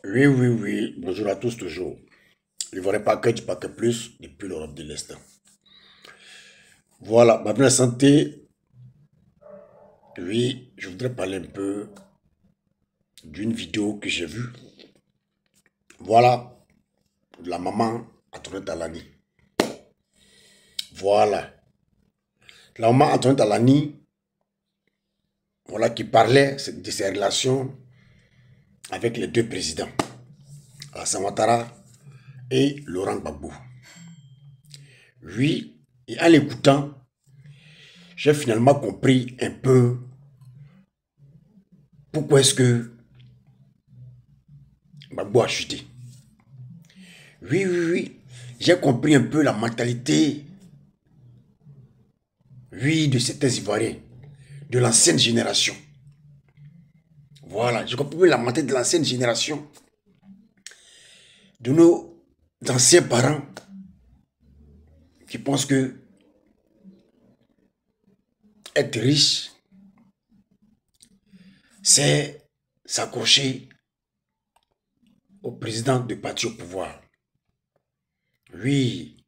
Oui, oui, oui. Bonjour à tous toujours. Il ne pas que du paquet plus depuis l'Europe de l'Est. Voilà, ma bien santé. Oui, je voudrais parler un peu d'une vidéo que j'ai vue. Voilà, de la maman Antoinette Talani. Voilà. La maman Antoinette Talani, voilà, qui parlait de ses relations avec les deux présidents, Alassane Ouattara et Laurent Gbagbo. Oui, et en l'écoutant, j'ai finalement compris un peu pourquoi est-ce que Gbagbo a chuté. Oui, oui, oui. J'ai compris un peu la mentalité, oui, de certains Ivoiriens, de l'ancienne génération. Voilà, j'ai compris la mentalité de l'ancienne génération, de nos anciens parents qui pensent que être riche, c'est s'accrocher au président de parti au pouvoir. Oui,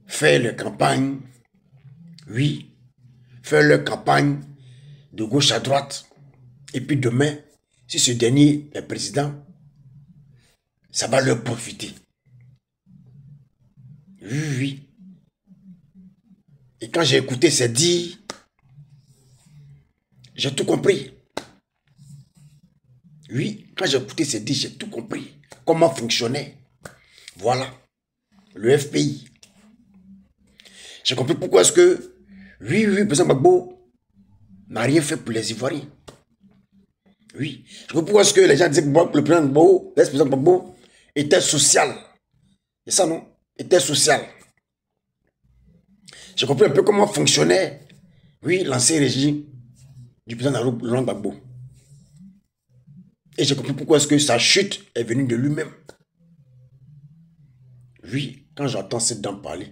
faire leur campagne, oui, faire leur campagne de gauche à droite. Et puis demain, si ce dernier est président, ça va leur profiter. Oui, oui. Et quand j'ai écouté ces dires, j'ai tout compris. Oui, quand j'ai écouté ces dires, j'ai tout compris. Comment fonctionnait, voilà, le FPI. J'ai compris pourquoi est-ce que, oui, oui, le président Gbagbo n'a rien fait pour les Ivoiriens. Oui. J'ai compris pourquoi est-ce que les gens disaient que le président Gbagbo, l'ex-président Gbagbo, était social. Et ça, non? Était social. J'ai compris un peu comment fonctionnait, oui, l'ancien régime du président Laurent Gbagbo. Et j'ai compris pourquoi est-ce que sa chute est venue de lui-même. Oui, quand j'entends cette dame parler,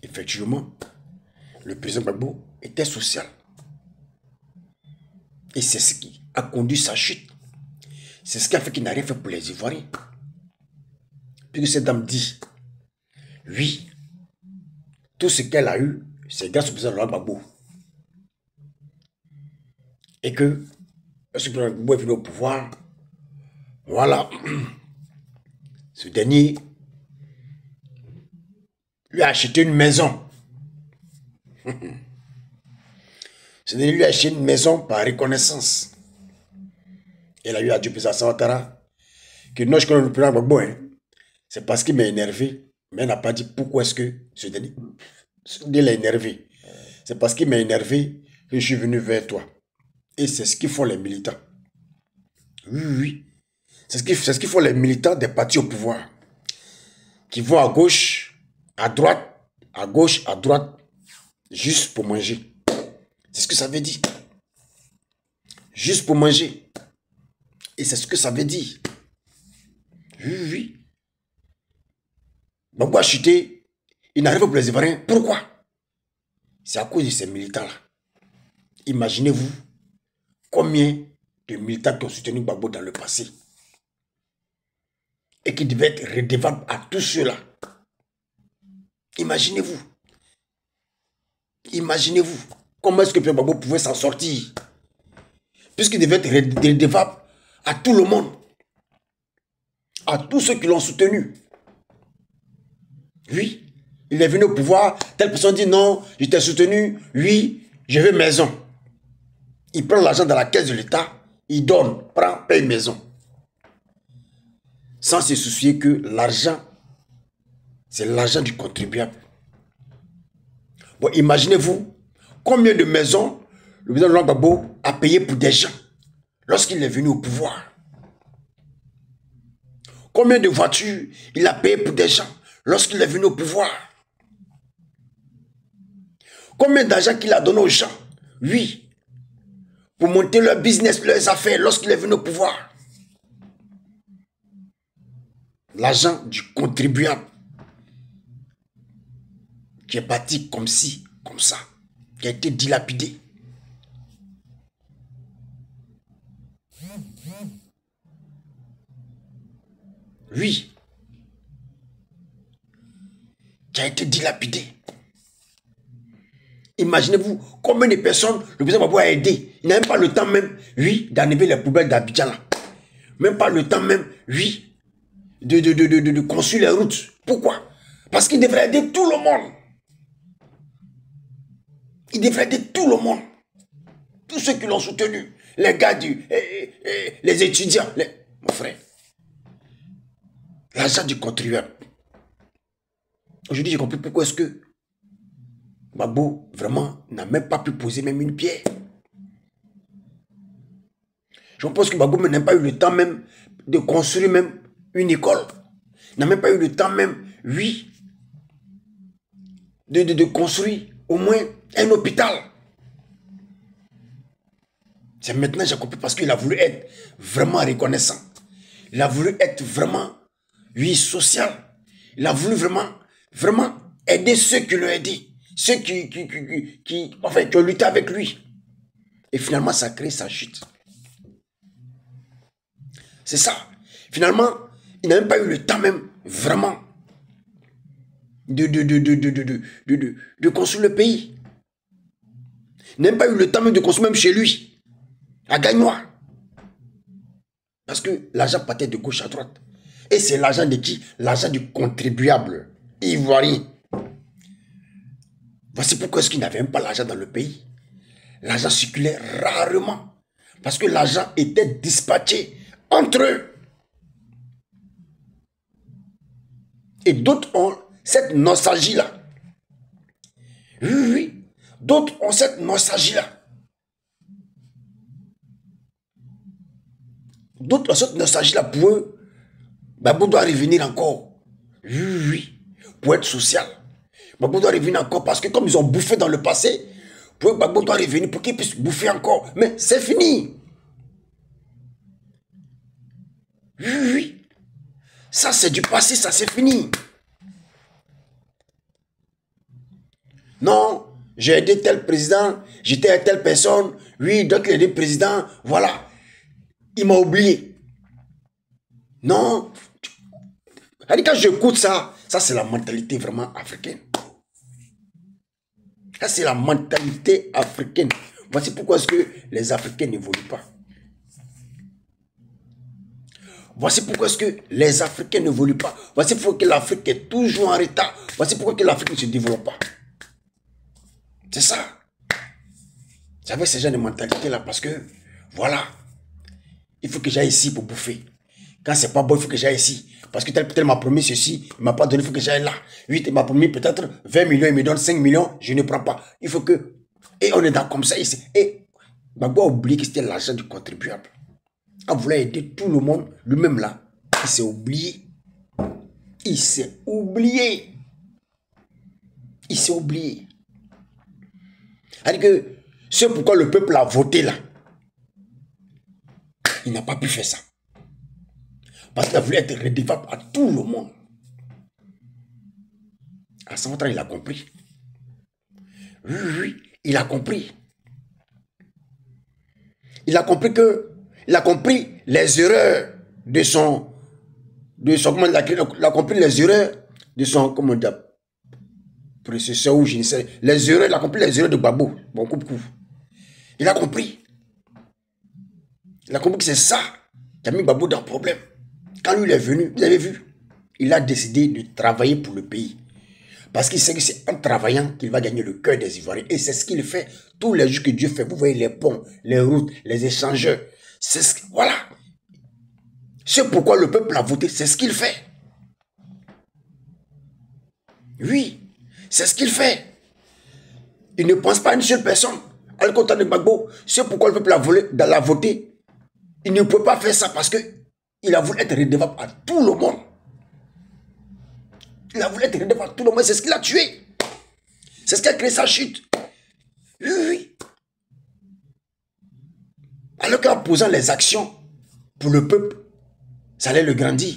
effectivement, le président Gbagbo était social. Et c'est ce qui a conduit sa chute. C'est ce qui a fait qu'il n'a rien fait pour les Ivoiriens. Puis cette dame dit, oui, tout ce qu'elle a eu, c'est grâce au président Laurent Gbagbo. Et que, lorsque le président Gbagbo est venu au pouvoir, voilà, ce dernier lui a acheté une maison. Ce dernier lui a acheté une maison par reconnaissance. Elle a eu à Dieu président Ouattara que non, je connais le président Gbagbo, hein. C'est parce qu'il m'a énervé, mais elle n'a pas dit pourquoi est-ce que ce dernier l'a énervé. C'est parce qu'il m'a énervé que je suis venu vers toi. Et c'est ce qu'ils font les militants. Oui, oui. C'est ce qu'ils font les militants des partis au pouvoir. Qui vont à gauche, à droite, à gauche, à droite, juste pour manger. C'est ce que ça veut dire. Juste pour manger. Et c'est ce que ça veut dire. Oui, oui. Gbagbo a chuté, il n'arrive pas pour les Ivoiriens. Pourquoi? C'est à cause de ces militants-là. Imaginez-vous combien de militants qui ont soutenu Gbagbo dans le passé et qui devaient être redevables à tous ceux-là. Imaginez-vous. Imaginez-vous comment est-ce que Pierre Gbagbo pouvait s'en sortir puisqu'il devait être redevable à tout le monde, à tous ceux qui l'ont soutenu. Oui, il est venu au pouvoir, telle personne dit non, je t'ai soutenu, oui, je veux maison. Il prend l'argent dans la caisse de l'État, il donne, prend, paye maison. Sans se soucier que l'argent, c'est l'argent du contribuable. Bon, imaginez-vous combien de maisons le président Laurent Gbagbo a payé pour des gens lorsqu'il est venu au pouvoir. Combien de voitures il a payé pour des gens lorsqu'il est venu au pouvoir. Combien d'argent qu'il a donné aux gens, oui, pour monter leur business, leurs affaires lorsqu'il est venu au pouvoir. L'argent du contribuable qui est parti comme ci, comme ça, qui a été dilapidé. oui, qui a été dilapidé. Imaginez-vous combien de personnes le président Gbagbo a aidé. Il n'a même pas le temps même, oui, d'enlever les poubelles d'Abidjan là. Même pas le temps même, oui, de construire les routes. Pourquoi? Parce qu'il devrait aider tout le monde. Il devrait aider tout le monde. Tous ceux qui l'ont soutenu. Les gars les étudiants. Mon frère. L'argent du contribuable. Aujourd'hui, j'ai compris pourquoi est-ce que Gbagbo, vraiment, n'a même pas pu poser même une pierre. Je pense que Gbagbo n'a pas eu le temps même de construire même une école. N'a même pas eu le temps même, oui, de construire au moins un hôpital. C'est maintenant que j'ai compris parce qu'il a voulu être vraiment reconnaissant. Il a voulu être vraiment, oui, social. Il a voulu vraiment aider ceux qui l'ont aidé. Ceux qui ont lutté avec lui. Et finalement, ça a créé sa chute. C'est ça. Finalement, il n'a même pas eu le temps même, vraiment, de construire le pays. Il n'a même pas eu le temps même de construire même chez lui, à Gagnois. Parce que l'argent partait de gauche à droite. Et c'est l'argent de qui? L'argent du contribuable ivoirien. Voici pourquoi est-ce qu'il n'avait même pas l'argent dans le pays. L'argent circulait rarement. Parce que l'argent était dispatché entre eux. Et d'autres ont cette nostalgie-là. Oui, oui. D'autres ont cette nostalgie-là. D'autres ont cette nostalgie-là pour eux. Gbagbo doit revenir encore. Oui, oui. Pour être social. Gbagbo doit revenir encore parce que comme ils ont bouffé dans le passé, pour eux, Gbagbo doit revenir pour qu'ils puissent bouffer encore. Mais c'est fini. Oui, oui. Ça, c'est du passé, ça, c'est fini. Non, j'ai aidé tel président, j'étais à telle personne, oui, d'autres aidé président, voilà. Il m'a oublié. Non. Quand j'écoute ça, ça c'est la mentalité vraiment africaine. Ça c'est la mentalité africaine. Voici pourquoi est-ce que les Africains n'évoluent pas. Voici pourquoi est-ce que les Africains n'évoluent pas. Voici pourquoi que l'Afrique est toujours en retard. Voici pourquoi que l'Afrique ne se développe pas. C'est ça. C'est avec ce genre de mentalité-là parce que, voilà, il faut que j'aille ici pour bouffer. Quand c'est pas bon, il faut que j'aille ici. Parce que tel m'a promis ceci, il m'a pas donné, il faut que j'aille là. Oui, il m'a promis peut-être 20 millions, il me donne 5 millions, je ne prends pas. Il faut que... Et on est dans comme ça ici. Et Gbagbo a oublié que c'était l'argent du contribuable. On voulait aider tout le monde, lui-même là, il s'est oublié. Il s'est oublié. Il s'est oublié. C'est-à-dire que c'est pourquoi le peuple a voté là. Il n'a pas pu faire ça. Parce qu'il a voulu être redevable à tout le monde. À 100 ans, il a compris. Oui, oui, il a compris. Il a compris que... Il a compris les erreurs de son... comment il a compris les erreurs de son... Comment on dit? Précesseur ou je ne sais. Les erreurs, il a compris les erreurs de Gbagbo. Bon, coupe. Il a compris. Il a compris que c'est ça qui a mis Gbagbo dans le problème. Quand lui il est venu, vous avez vu, il a décidé de travailler pour le pays. Parce qu'il sait que c'est en travaillant qu'il va gagner le cœur des Ivoiriens. Et c'est ce qu'il fait tous les jours que Dieu fait. Vous voyez les ponts, les routes, les échangeurs. Voilà. C'est pourquoi le peuple a voté. C'est ce qu'il fait. Oui, c'est ce qu'il fait. Il ne pense pas à une seule personne. À l'écoutant de Gbagbo, c'est pourquoi le peuple a voté. Il ne peut pas faire ça parce qu'il a voulu être redevable à tout le monde. Il a voulu être redevable à tout le monde. C'est ce qu'il a tué. C'est ce qui a créé sa chute. Oui, oui. Alors qu'en posant les actions pour le peuple, ça allait le grandir.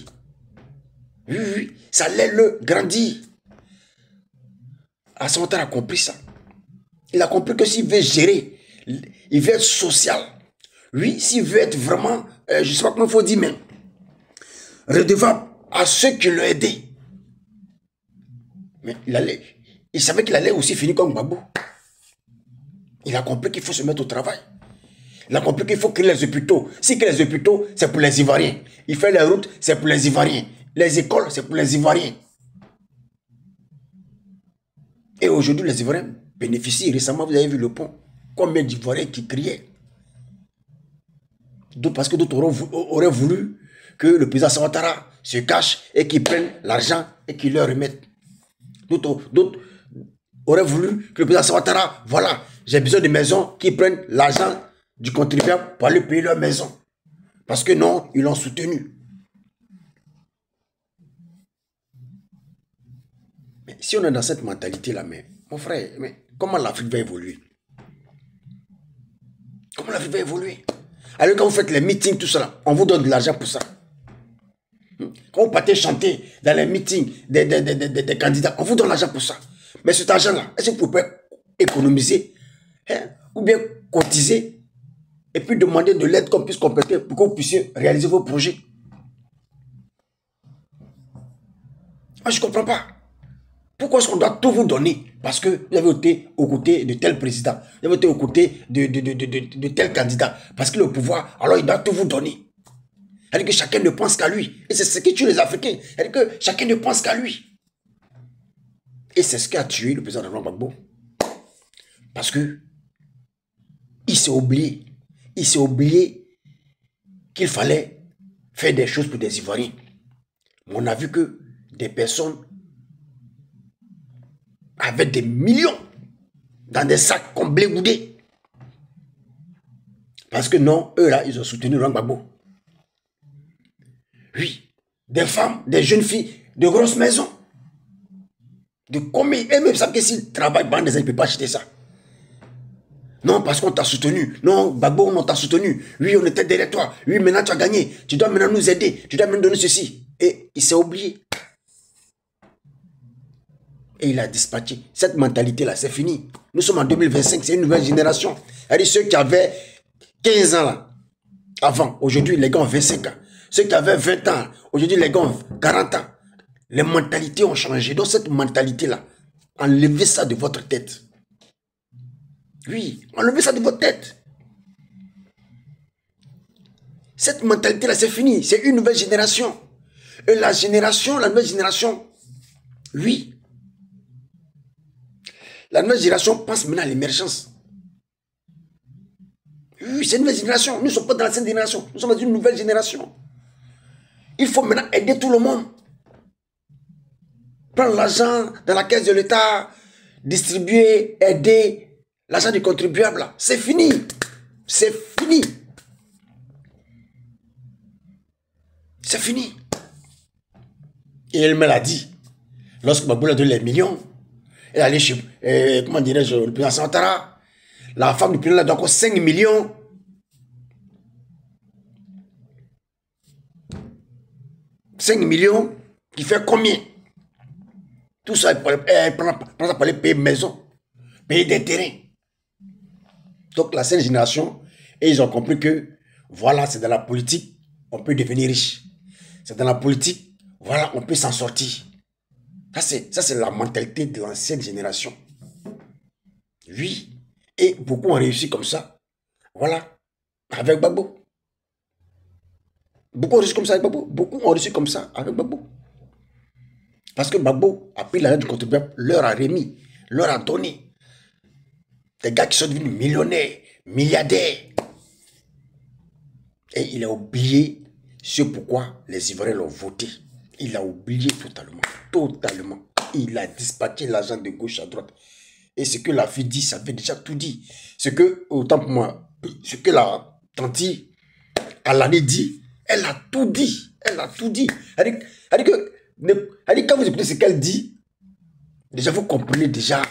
Oui, oui. Ça allait le grandir. À ce moment, il a compris ça. Il a compris que s'il veut gérer, il veut être social. Oui, s'il veut être vraiment, je ne sais pas comment il faut dire, mais redevable à ceux qui l'ont aidé. Mais il savait qu'il allait aussi finir comme Gbagbo. Il a compris qu'il faut se mettre au travail. Il a compris qu'il faut créer les hôpitaux. Si crée les hôpitaux, c'est pour les Ivoiriens. Il fait les routes, c'est pour les Ivoiriens. Les écoles, c'est pour les Ivoiriens. Et aujourd'hui, les Ivoiriens bénéficient. Récemment, vous avez vu le pont. Combien d'Ivoiriens qui criaient. Parce que d'autres auraient voulu que le président Ouattara se cache et qu'il prenne l'argent et qu'il leur remette. D'autres auraient voulu que le président Ouattara, voilà, j'ai besoin de maisons qui prennent l'argent du contribuable pour aller payer leur maison. Parce que non, ils l'ont soutenu. Mais si on est dans cette mentalité-là, mais mon frère, mais comment l'Afrique va évoluer? Comment l'Afrique va évoluer? Alors quand vous faites les meetings, tout ça, on vous donne de l'argent pour ça. Quand vous partez chanter dans les meetings des candidats, on vous donne l'argent pour ça. Mais cet argent-là, est-ce que vous pouvez économiser, hein, ou bien cotiser et puis demander de l'aide qu'on puisse compléter pour que vous puissiez réaliser vos projets? Moi, je ne comprends pas. Pourquoi est-ce qu'on doit tout vous donner? Parce que vous avez été aux côtés de tel président, vous avez été aux côtés de tel candidat. Parce qu'il est au pouvoir, alors il doit tout vous donner. C'est-à-dire que chacun ne pense qu'à lui. Et c'est ce qui tue les Africains. C'est-à-dire que chacun ne pense qu'à lui. Et c'est ce qui a tué le président Laurent Gbagbo. Parce que il s'est oublié. Il s'est oublié qu'il fallait faire des choses pour des Ivoiriens. Mais on a vu que des personnes avaient des millions dans des sacs comme blé goudé. Parce que non, eux là, ils ont soutenu Laurent Gbagbo. Oui, des femmes, des jeunes filles, de grosses maisons. De combien? Et même savent que s'ils travaillent, ils ne peuvent pas acheter ça. Non, parce qu'on t'a soutenu. Non, Gbagbo, on t'a soutenu. Oui, on était derrière toi. Oui, maintenant tu as gagné. Tu dois maintenant nous aider. Tu dois maintenant donner ceci. Et il s'est oublié. Et il a dispatché. Cette mentalité-là, c'est fini. Nous sommes en 2025, c'est une nouvelle génération. C'est-à-dire ceux qui avaient 15 ans là, avant, aujourd'hui, les gars ont 25 ans. Ceux qui avaient 20 ans, aujourd'hui, les gars ont 40 ans. Les mentalités ont changé. Donc cette mentalité-là, enlevez ça de votre tête. Oui, enlevez ça de votre tête. Cette mentalité-là, c'est fini. C'est une nouvelle génération. Et la nouvelle génération, oui. La nouvelle génération pense maintenant à l'émergence. Oui, c'est une nouvelle génération. Nous ne sommes pas dans l'ancienne génération. Nous sommes dans une nouvelle génération. Il faut maintenant aider tout le monde. Prendre l'argent dans la caisse de l'État, distribuer, aider l'argent du contribuable. C'est fini. C'est fini. C'est fini. Et elle me l'a dit. Lorsque Gbagbo a donné les millions, elle allait chez, comment dirais-je, le président Ouattara. La femme du président a donné encore 5 millions. Qui fait combien? Tout ça, elle prend ça pour aller payer maison, payer des terrains. Donc la 5e génération, et ils ont compris que, voilà, c'est dans la politique, on peut devenir riche. C'est dans la politique, voilà, on peut s'en sortir. Ça, c'est la mentalité de l'ancienne génération. Oui, et beaucoup ont réussi comme ça. Voilà, avec Gbagbo. Beaucoup ont réussi comme ça avec Gbagbo. Beaucoup ont réussi comme ça avec Gbagbo. Parce que Gbagbo a pris l'argent du contribuable, leur a remis, leur a donné. Des gars qui sont devenus millionnaires, milliardaires. Et il a oublié ce pourquoi les Ivoiriens l'ont voté. Il a oublié totalement. Totalement. Il a dispatché l'argent de gauche à droite. Et ce que la fille dit, ça veut déjà tout dire. Ce que, autant pour moi, ce que la tante Alané dit, elle a tout dit. Elle a tout dit. Elle dit que, quand vous écoutez ce qu'elle dit, déjà vous comprenez déjà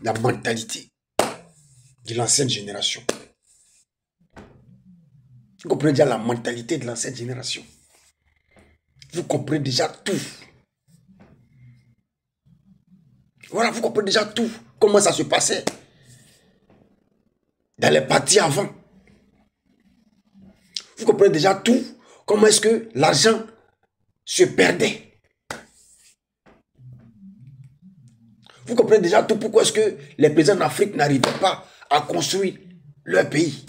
la mentalité de l'ancienne génération. Vous comprenez déjà la mentalité de l'ancienne génération. Vous comprenez déjà tout. Voilà, vous comprenez déjà tout. Comment ça se passait dans les partis avant. Vous comprenez déjà tout. Comment est-ce que l'argent se perdaient. Vous comprenez déjà tout pourquoi est-ce que les présidents d'Afrique n'arrivaient pas à construire leur pays.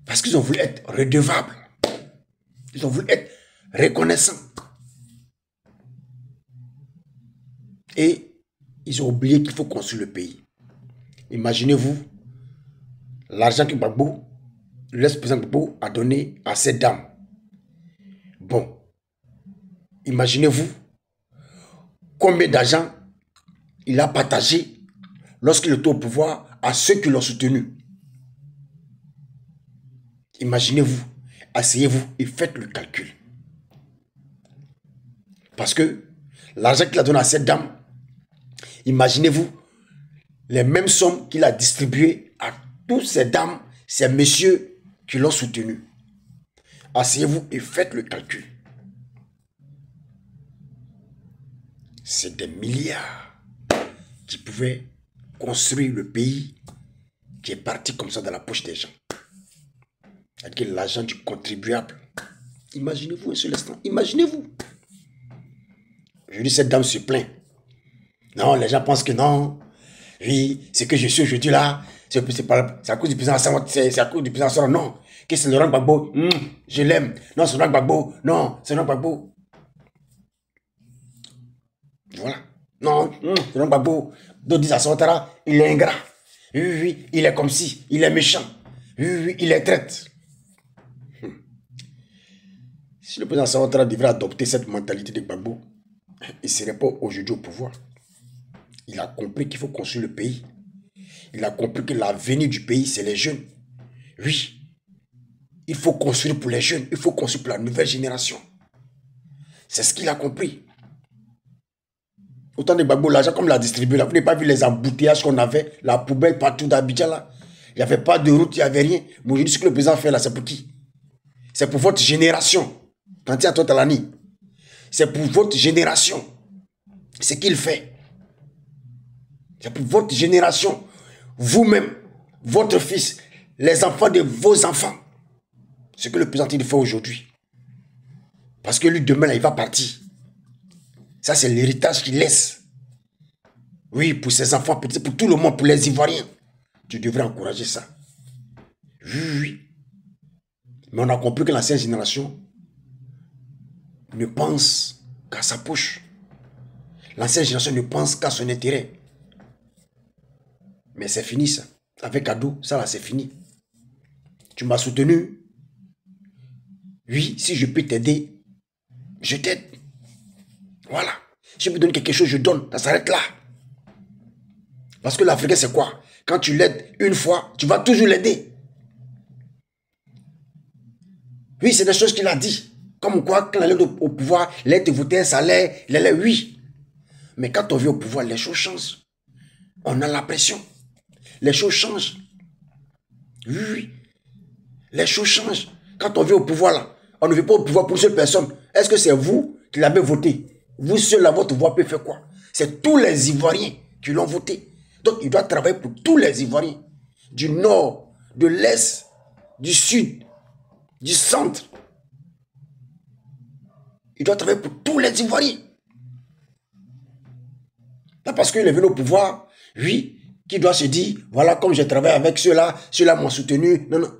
Parce qu'ils ont voulu être redevables. Ils ont voulu être reconnaissants. Et ils ont oublié qu'il faut construire le pays. Imaginez-vous l'argent que Gbagbo, l'ex-président Gbagbo, a donné à cette dame. Bon, imaginez-vous combien d'argent il a partagé lorsqu'il était au pouvoir à ceux qui l'ont soutenu. Imaginez-vous, asseyez-vous et faites le calcul. Parce que l'argent qu'il a donné à cette dame, imaginez-vous les mêmes sommes qu'il a distribuées à toutes ces dames, ces messieurs qui l'ont soutenu. Asseyez-vous et faites le calcul. C'est des milliards qui pouvaient construire le pays qui est parti comme ça dans la poche des gens. Avec l'argent du contribuable. Imaginez-vous un seul instant. Imaginez-vous. Je dis, cette dame se plaint. Non, les gens pensent que non. Oui, c'est que je suis aujourd'hui là. C'est à cause du président Assad. C'est à cause du président Assad. Non. Que c'est Laurent Gbagbo. Je l'aime. Non, c'est Laurent Gbagbo. Non, c'est Laurent Gbagbo. Voilà. Non, c'est Laurent Gbagbo. D'autres disent à Ouattara, il est ingrat. Oui, oui, oui, il est comme si. Il est méchant. Oui, oui, oui, il est traite. Si le président Ouattara devrait adopter cette mentalité de Gbagbo, il ne serait pas aujourd'hui au pouvoir. Il a compris qu'il faut construire le pays. Il a compris que l'avenir du pays, c'est les jeunes. Oui, il faut construire pour les jeunes. Il faut construire pour la nouvelle génération. C'est ce qu'il a compris. Autant de Gbagbo, l'argent comme l'a distribué, là, vous n'avez pas vu les embouteillages qu'on avait, la poubelle partout d'Abidjan là. Il n'y avait pas de route, il n'y avait rien. Mais aujourd'hui, ce que le président fait là, c'est pour qui? C'est pour votre génération. Quand il y a toi, Talani, c'est pour votre génération. C'est ce qu'il fait. C'est pour votre génération. Vous-même, votre fils, les enfants de vos enfants. Ce que le président il fait aujourd'hui. Parce que lui, demain, là, il va partir. Ça, c'est l'héritage qu'il laisse. Oui, pour ses enfants, pour tout le monde, pour les Ivoiriens. Tu devrais encourager ça. Oui, oui. Mais on a compris que l'ancienne génération ne pense qu'à sa poche. L'ancienne génération ne pense qu'à son intérêt. Mais c'est fini ça. Avec Ado, ça là, c'est fini. Tu m'as soutenu. Oui, si je peux t'aider, je t'aide. Voilà. Si je peux donner quelque chose, je donne. Ça s'arrête là. Parce que l'Africain, c'est quoi? Quand tu l'aides une fois, tu vas toujours l'aider. Oui, c'est des choses qu'il a dit. Comme quoi, quand il est au pouvoir, il a été voté un salaire, il est oui. Mais quand on vient au pouvoir, les choses changent. On a la pression. Les choses changent. Oui, oui. Les choses changent. Quand on vient au pouvoir, là, on ne vient pas au pouvoir pour une seule personne. Est-ce que c'est vous qui l'avez voté? Vous seul, là, votre voix peut faire quoi? C'est tous les Ivoiriens qui l'ont voté. Donc, il doit travailler pour tous les Ivoiriens. Du nord, de l'est, du sud, du centre. Il doit travailler pour tous les Ivoiriens. Là, parce qu'il est venu au pouvoir, oui, qui doit se dire, voilà, comme j'ai travaillé avec ceux-là m'ont soutenu. Non, non.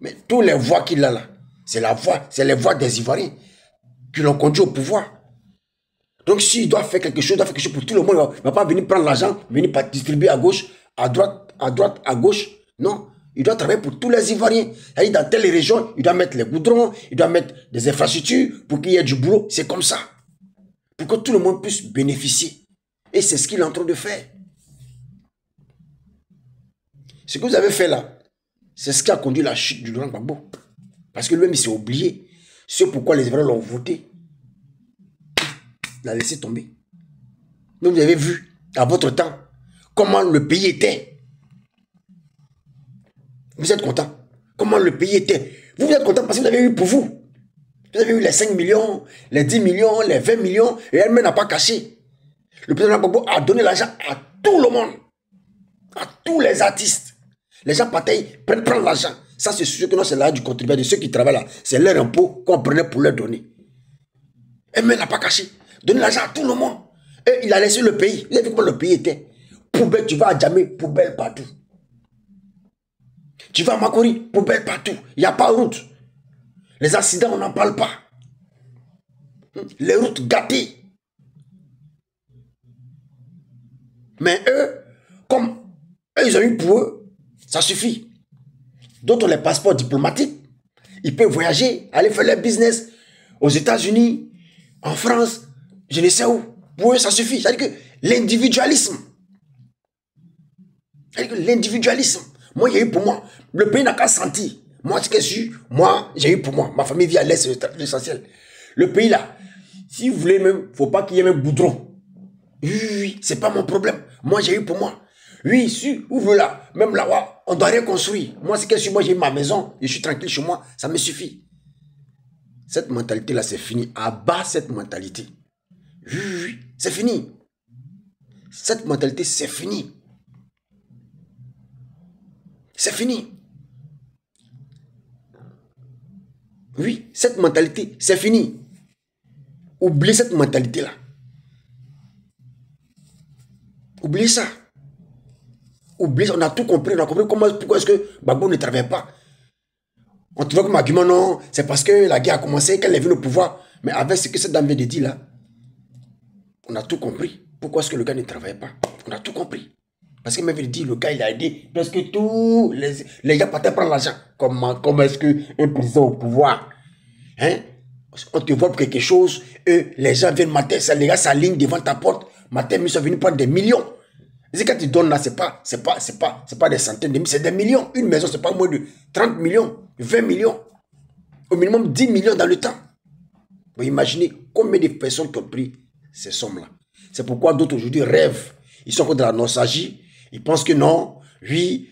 Mais tous les voix qu'il a là, c'est les voix des Ivoiriens qui l'ont conduit au pouvoir. Donc, s'il doit faire quelque chose, il doit faire quelque chose pour tout le monde. Il ne va pas venir prendre l'argent, venir distribuer à gauche, à droite, à gauche. Non, il doit travailler pour tous les Ivoiriens. Dans telle région, il doit mettre les goudrons, il doit mettre des infrastructures pour qu'il y ait du boulot. C'est comme ça. Pour que tout le monde puisse bénéficier. Et c'est ce qu'il est en train de faire. Ce que vous avez fait là, c'est ce qui a conduit la chute du Laurent Gbagbo. Parce que lui-même, il s'est oublié. C'est pourquoi les Ivoiriens l'ont voté. Il a laissé tomber. Mais vous avez vu, à votre temps, comment le pays était. Vous êtes content. Comment le pays était. Vous êtes content parce que vous avez eu pour vous. Vous avez eu les 5 millions, les 10 millions, les 20 millions, et elle-même n'a pas caché. Le président Gbagbo a donné l'argent à tout le monde. À tous les artistes. Les gens partaient, prennent l'argent. Ça, c'est sûr que non, c'est l'argent du contribuable, de ceux qui travaillent là. C'est leur impôt qu'on prenait pour leur donner. Mais il n'a pas caché. Donner l'argent à tout le monde. Et il a laissé le pays. Il a vu comment le pays était. Poubelle, tu vas à Djamé, poubelle partout. Tu vas à Makori, poubelle partout. Il n'y a pas de route. Les accidents, on n'en parle pas. Les routes gâtées. Mais eux, comme eux, ils ont eu pour eux, ça suffit. D'autres ont les passeports diplomatiques. Ils peuvent voyager, aller faire leur business aux États-Unis, en France, je ne sais où. Pour eux, ça suffit. C'est-à-dire que l'individualisme. C'est-à-dire que l'individualisme. Moi, j'ai eu pour moi. Le pays n'a qu'à sentir. Moi, ce que je suis, moi, j'ai eu pour moi. Ma famille vit à l'Est, c'est l'essentiel. Le pays là, si vous voulez même, il ne faut pas qu'il y ait même boudron. Oui, c'est pas mon problème. Moi, j'ai eu pour moi. Oui, si vous voulez là, même là-bas, on doit reconstruire. Moi, c'est que si moi j'ai ma maison, je suis tranquille chez moi, ça me suffit. Cette mentalité-là, c'est fini. À bas cette mentalité. Oui, c'est fini. Cette mentalité, c'est fini. C'est fini. Oui, cette mentalité, c'est fini. Oubliez cette mentalité-là. Oubliez ça. Oubliez ça. On a tout compris. On a compris pourquoi est-ce que Gbagbo ne travaille pas. On trouve comme argument, non, c'est parce que la guerre a commencé, qu'elle est venue au pouvoir. Mais avec ce que cette dame vient de dire là, on a tout compris. Pourquoi est-ce que le gars ne travaille pas? On a tout compris. Parce qu'il m'avait dit, le gars, il a aidé. Parce que tous les gens partaient prendre l'argent. Comment est-ce qu'un président au pouvoir, hein, on te voit pour quelque chose, les gens viennent matin, les gars s'alignent devant ta porte. Matin, ils sont venus prendre des millions. Et quand tu donnes là, c'est pas des centaines de millions, c'est des millions. Une maison, c'est pas moins de 30 millions, 20 millions. Au minimum 10 millions dans le temps. Vous imaginez combien de personnes qui ont pris ces sommes-là. C'est pourquoi d'autres aujourd'hui rêvent. Ils sont contre la nostalgie. Ils pensent que non, oui,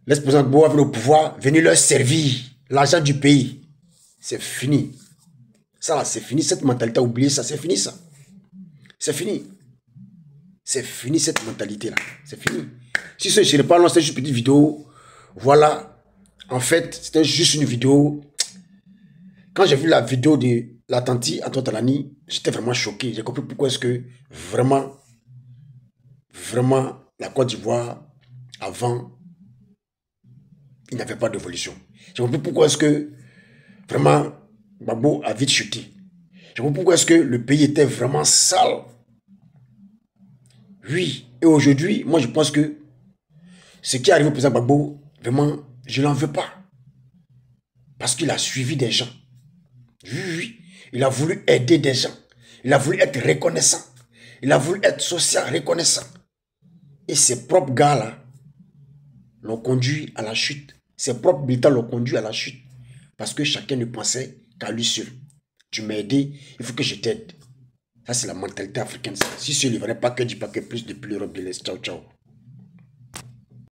l'ex-président Gbagbo va venir au pouvoir, venir leur servir l'argent du pays. C'est fini. Ça là, c'est fini. Cette mentalité, oubliez ça, c'est fini ça. C'est fini. C'est fini cette mentalité-là. C'est fini. Si ce n'est pas long, c'est juste une petite vidéo. Voilà. En fait, c'était juste une vidéo. Quand j'ai vu la vidéo de la tante Antoine Talani, j'étais vraiment choqué. J'ai compris pourquoi est-ce que vraiment, la Côte d'Ivoire, avant, il n'y avait pas d'évolution. J'ai compris pourquoi est-ce que vraiment, Gbagbo a vite chuté. J'ai compris pourquoi est-ce que le pays était vraiment sale. Oui, et aujourd'hui, moi je pense que ce qui est arrivé au président Gbagbo, vraiment, je ne l'en veux pas. Parce qu'il a suivi des gens. Oui, il a voulu aider des gens. Il a voulu être reconnaissant. Il a voulu être social reconnaissant. Et ses propres gars-là l'ont conduit à la chute. Ses propres militants l'ont conduit à la chute. Parce que chacun ne pensait qu'à lui seul. Tu m'as aidé, il faut que je t'aide. Ça, c'est la mentalité africaine. Si ce n'est pas que du pas que plus depuis l'Europe de l'Est. Ciao, ciao.